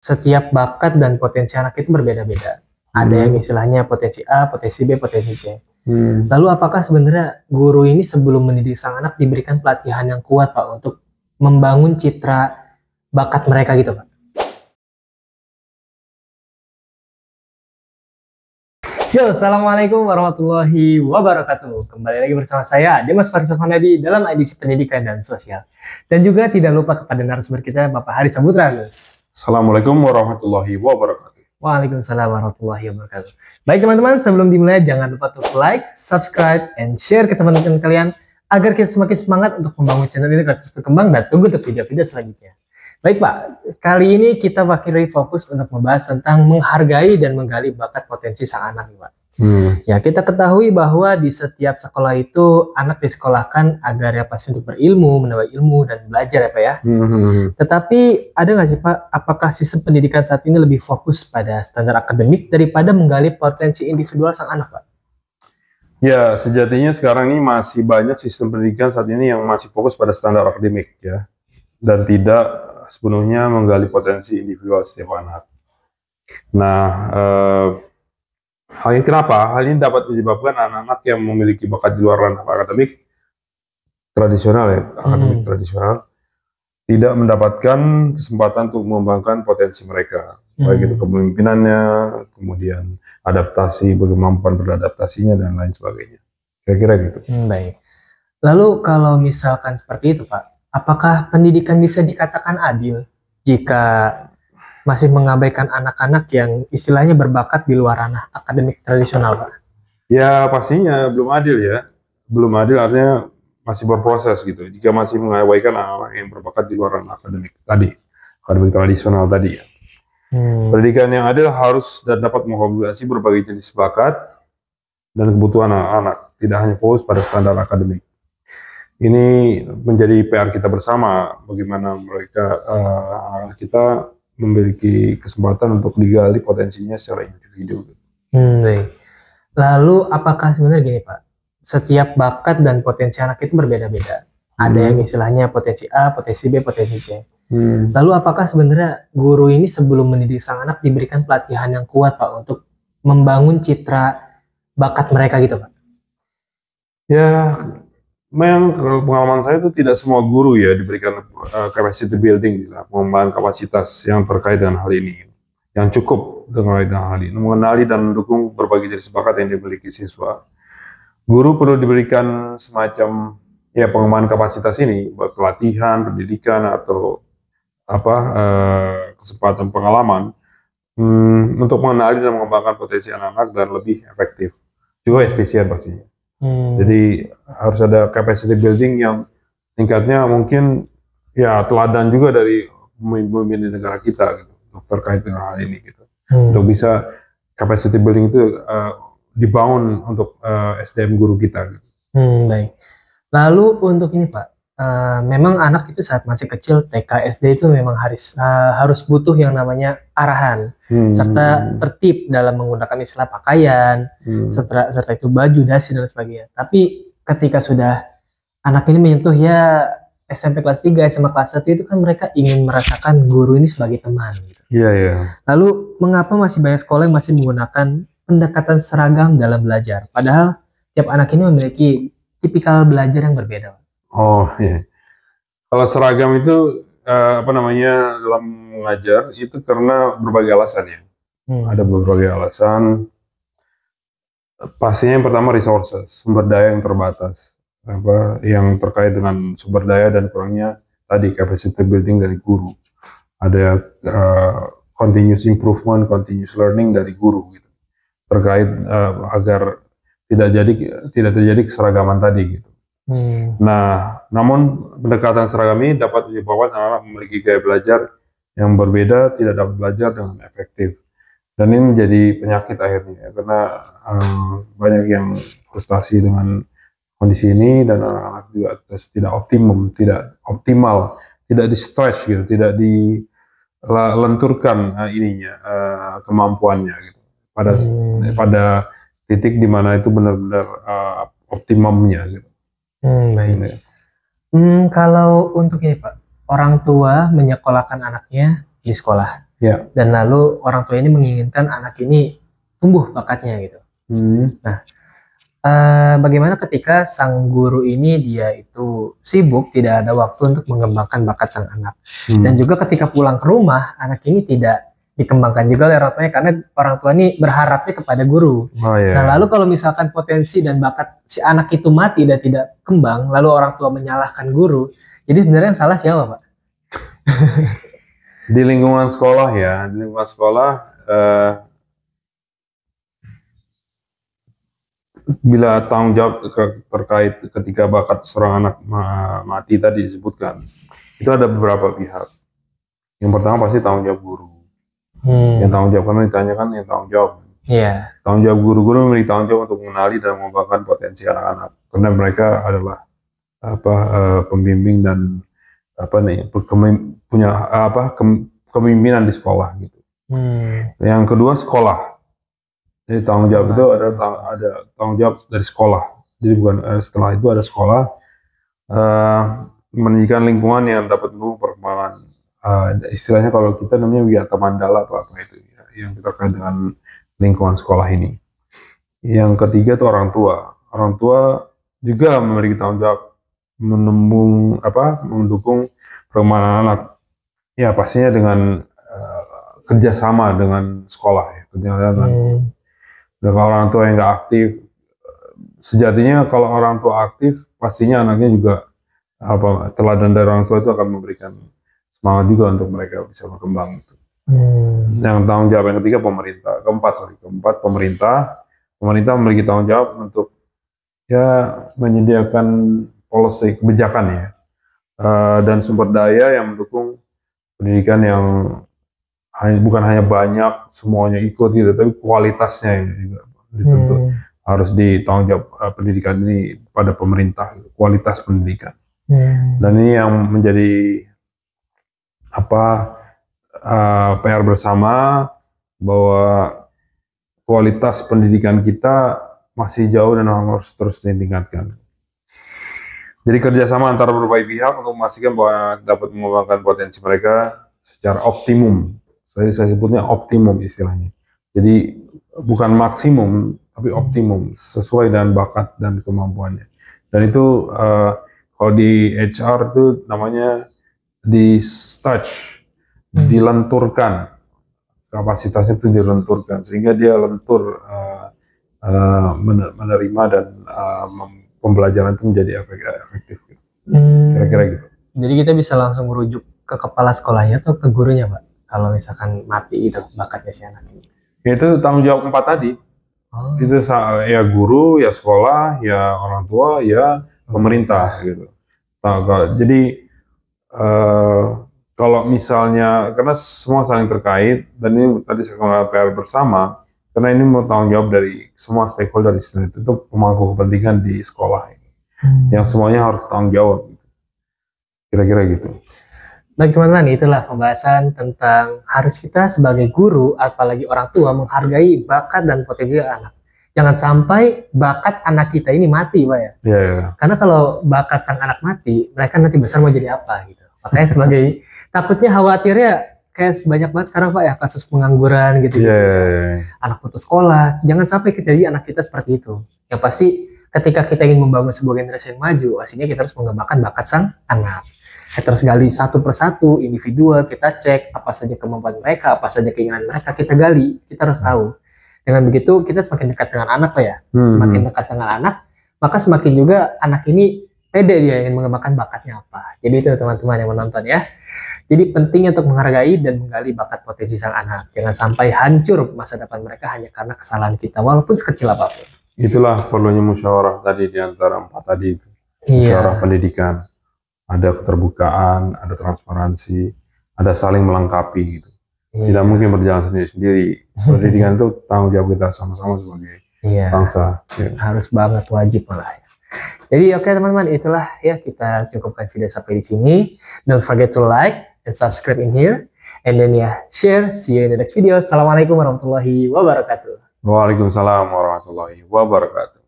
setiap bakat dan potensi anak itu berbeda-beda. Ada yang istilahnya potensi A, potensi B, potensi C. Lalu apakah sebenarnya guru ini sebelum mendidik sang anak diberikan pelatihan yang kuat Pak untuk membangun citra bakat mereka gitu Pak? Yo, Assalamualaikum warahmatullahi wabarakatuh. Kembali lagi bersama saya, Dimas Faris Fanadi dalam edisi Pendidikan dan Sosial. Dan juga tidak lupa kepada narasumber kita, Bapak Haris Saputra, Gus. Assalamualaikum warahmatullahi wabarakatuh. Waalaikumsalam warahmatullahi wabarakatuh. Baik teman-teman, sebelum dimulai jangan lupa untuk like, subscribe, and share ke teman-teman kalian agar kita semakin semangat untuk membangun channel ini terus berkembang dan tunggu untuk video-video selanjutnya. Baik Pak, kali ini kita bakal fokus untuk membahas tentang menghargai dan menggali bakat potensi sang anak Pak. Ya, kita ketahui bahwa di setiap sekolah itu anak disekolahkan agar ya pasti untuk berilmu, menambah ilmu dan belajar ya Pak ya. Tetapi ada nggak sih Pak, apakah sistem pendidikan saat ini lebih fokus pada standar akademik daripada menggali potensi individual sang anak Pak? Ya, sejatinya sekarang ini masih banyak sistem pendidikan saat ini yang masih fokus pada standar akademik ya, dan tidak sepenuhnya menggali potensi individual setiap anak. Nah, hal ini kenapa? Hal ini dapat menyebabkan anak-anak yang memiliki bakat di luar ranah akademik tradisional ya, akademik tradisional, tidak mendapatkan kesempatan untuk mengembangkan potensi mereka, baik itu kepemimpinannya, kemudian adaptasi, kemampuan beradaptasinya dan lain sebagainya. Kira-kira gitu. Baik. Lalu kalau misalkan seperti itu Pak, apakah pendidikan bisa dikatakan adil jika masih mengabaikan anak-anak yang istilahnya berbakat di luar ranah akademik tradisional, Pak? Ya, pastinya belum adil ya. Belum adil artinya masih berproses gitu. Jika masih mengabaikan anak-anak yang berbakat di luar ranah akademik tadi, akademik tradisional tadi ya. Pendidikan yang adil harus dan dapat mengakomodasi berbagai jenis bakat dan kebutuhan anak-anak, tidak hanya fokus pada standar akademik. Ini menjadi PR kita bersama, bagaimana mereka kita memiliki kesempatan untuk digali potensinya secara individu. Baik. Lalu apakah sebenarnya gini Pak, setiap bakat dan potensi anak itu berbeda-beda. Ada yang istilahnya potensi A, potensi B, potensi C. Lalu apakah sebenarnya guru ini sebelum mendidik sang anak diberikan pelatihan yang kuat Pak untuk membangun citra bakat mereka gitu Pak? Ya, memang pengalaman saya itu tidak semua guru ya diberikan capacity building, pengembangan kapasitas yang terkait dengan hal ini, yang cukup terkait dengan hal ini, mengenali dan mendukung berbagai jenis bakat yang dimiliki siswa. Guru perlu diberikan semacam ya pengembangan kapasitas ini, pelatihan, pendidikan atau kesempatan pengalaman untuk mengenali dan mengembangkan potensi anak-anak dan lebih efektif, juga efisien pastinya. Jadi harus ada capacity building yang tingkatnya mungkin ya teladan juga dari pemimpin di negara kita gitu, terkait dengan hal ini gitu. Untuk bisa capacity building itu dibangun untuk SDM guru kita. Gitu. Baik. Lalu untuk ini Pak, memang anak itu saat masih kecil TK SD itu memang harus butuh yang namanya arahan serta tertib dalam menggunakan istilah pakaian, serta itu baju, dasi dan sebagainya. Tapi ketika sudah anak ini menyentuh ya SMP kelas 3, SMA kelas 1 itu kan mereka ingin merasakan guru ini sebagai teman. Gitu. Lalu mengapa masih banyak sekolah yang masih menggunakan pendekatan seragam dalam belajar? Padahal tiap anak ini memiliki tipikal belajar yang berbeda. Oh iya. Kalau seragam itu dalam mengajar itu karena berbagai alasan ya. Ada berbagai alasan. Pastinya yang pertama resources, sumber daya yang terbatas. Yang terkait dengan sumber daya dan kurangnya tadi capacity building dari guru. Ada continuous improvement, continuous learning dari guru gitu. Terkait agar tidak terjadi keseragaman tadi gitu. Nah, namun pendekatan seragam ini dapat menyebabkan anak-anak memiliki gaya belajar yang berbeda, tidak dapat belajar dengan efektif. Dan ini menjadi penyakit akhirnya, karena banyak yang frustasi dengan kondisi ini dan anak-anak juga tidak optimal, tidak di-stretch gitu, tidak dilenturkan kemampuannya gitu. Pada titik di mana itu benar-benar optimumnya gitu. Baik. Kalau untuk ini Pak, orang tua menyekolahkan anaknya di sekolah, Ya. Dan lalu orang tua ini menginginkan anak ini tumbuh bakatnya gitu. Nah, bagaimana ketika sang guru ini dia itu sibuk, tidak ada waktu untuk mengembangkan bakat sang anak. Dan juga ketika pulang ke rumah, anak ini tidak dikembangkan juga oleh orang tuanya karena orang tua ini berharapnya kepada guru. Nah, lalu kalau misalkan potensi dan bakat si anak itu mati dan tidak kembang, lalu orang tua menyalahkan guru, jadi sebenarnya yang salah siapa, Pak? Di lingkungan sekolah ya, di lingkungan sekolah bila tanggung jawab terkait ketika bakat seorang anak mati tadi disebutkan, itu ada beberapa pihak. Yang pertama pasti tanggung jawab guru. Yang tanggung jawab karena ditanyakan yang tanggung jawab. Tanggung jawab guru-guru memiliki tanggung jawab untuk mengenali dan mengembangkan potensi anak-anak, karena mereka adalah pembimbing dan punya kepemimpinan di sekolah gitu. Yang kedua sekolah. Jadi tanggung jawab itu ada tanggung jawab dari sekolah. Jadi bukan setelah itu ada sekolah, mendidikan lingkungan yang dapat mendukung perkembangan. Istilahnya kalau kita namanya wiyata mandala apa itu ya, yang terkait dengan lingkungan sekolah ini. Yang ketiga itu orang tua. Orang tua juga memiliki tanggung jawab mendukung perkembangan anak. Ya pastinya dengan kerjasama dengan sekolah ya, dan kalau orang tua yang nggak aktif, sejatinya kalau orang tua aktif, pastinya anaknya juga teladan dari orang tua itu akan memberikan semangat juga untuk mereka bisa berkembang. Yang tanggung jawab yang ketiga keempat pemerintah memiliki tanggung jawab untuk ya menyediakan policy kebijakan ya dan sumber daya yang mendukung pendidikan yang bukan hanya banyak semuanya ikut gitu, tapi kualitasnya yang juga dituntut harus ditanggung jawab pendidikan ini pada pemerintah, kualitas pendidikan. Dan ini yang menjadi PR bersama, bahwa kualitas pendidikan kita masih jauh dan harus terus ditingkatkan. Jadi kerjasama antara berbagai pihak untuk memastikan bahwa dapat mengembangkan potensi mereka secara optimum. Saya sebutnya optimum istilahnya. Jadi bukan maksimum, tapi optimum sesuai dengan bakat dan kemampuannya. Dan itu kalau di HR itu namanya di-stretch, dilenturkan, kapasitasnya itu dilenturkan sehingga dia lentur menerima dan pembelajaran itu menjadi efektif. Kira-kira gitu. Jadi kita bisa langsung merujuk ke kepala sekolahnya atau ke gurunya, Pak? Kalau misalkan mati itu bakatnya si anak ini. Ya, itu tanggung jawab 4 tadi. Itu ya guru, ya sekolah, ya orang tua, ya pemerintah gitu. Nah, jadi kalau misalnya, karena semua saling terkait, dan ini tadi saya katakan PR bersama, karena ini mau tanggung jawab dari semua stakeholder di sini, itu pemangku kepentingan di sekolah ini, yang semuanya harus tanggung jawab. Kira-kira gitu. Baik teman-teman, itulah pembahasan tentang harus kita sebagai guru, apalagi orang tua, menghargai bakat dan potensi anak. Jangan sampai bakat anak kita ini mati, Pak ya. Karena kalau bakat sang anak mati, mereka nanti besar mau jadi apa gitu. Makanya sebagai takutnya khawatirnya kayak banyak banget sekarang, Pak ya, kasus pengangguran gitu. Anak putus sekolah. Jangan sampai kita jadi anak kita seperti itu. Yang pasti ketika kita ingin membangun sebuah generasi yang maju, aslinya kita harus mengembangkan bakat sang anak. Kita harus gali satu persatu, individual, kita cek apa saja kemampuan mereka, apa saja keinginan mereka, kita gali, kita harus tahu. Dengan begitu, kita semakin dekat dengan anak, Pak ya. Semakin dekat dengan anak, maka semakin juga anak ini pede dia ingin mengembangkan bakatnya apa. Jadi itu teman-teman yang menonton ya. Jadi penting untuk menghargai dan menggali bakat potensi sang anak. Jangan sampai hancur masa depan mereka hanya karena kesalahan kita, walaupun sekecil apapun. Itulah perlunya musyawarah tadi di antara 4 tadi itu. Musyawarah pendidikan. Ada keterbukaan, ada transparansi, ada saling melengkapi gitu. Tidak mungkin berjalan sendiri-sendiri. Pendidikan itu tanggung jawab kita sama-sama sebagai bangsa. Harus banget, wajib malah. Jadi oke teman-teman, itulah ya, kita cukupkan video sampai di sini. Don't forget to like and subscribe in here. And then share. See you in the next video. Assalamualaikum warahmatullahi wabarakatuh. Waalaikumsalam warahmatullahi wabarakatuh.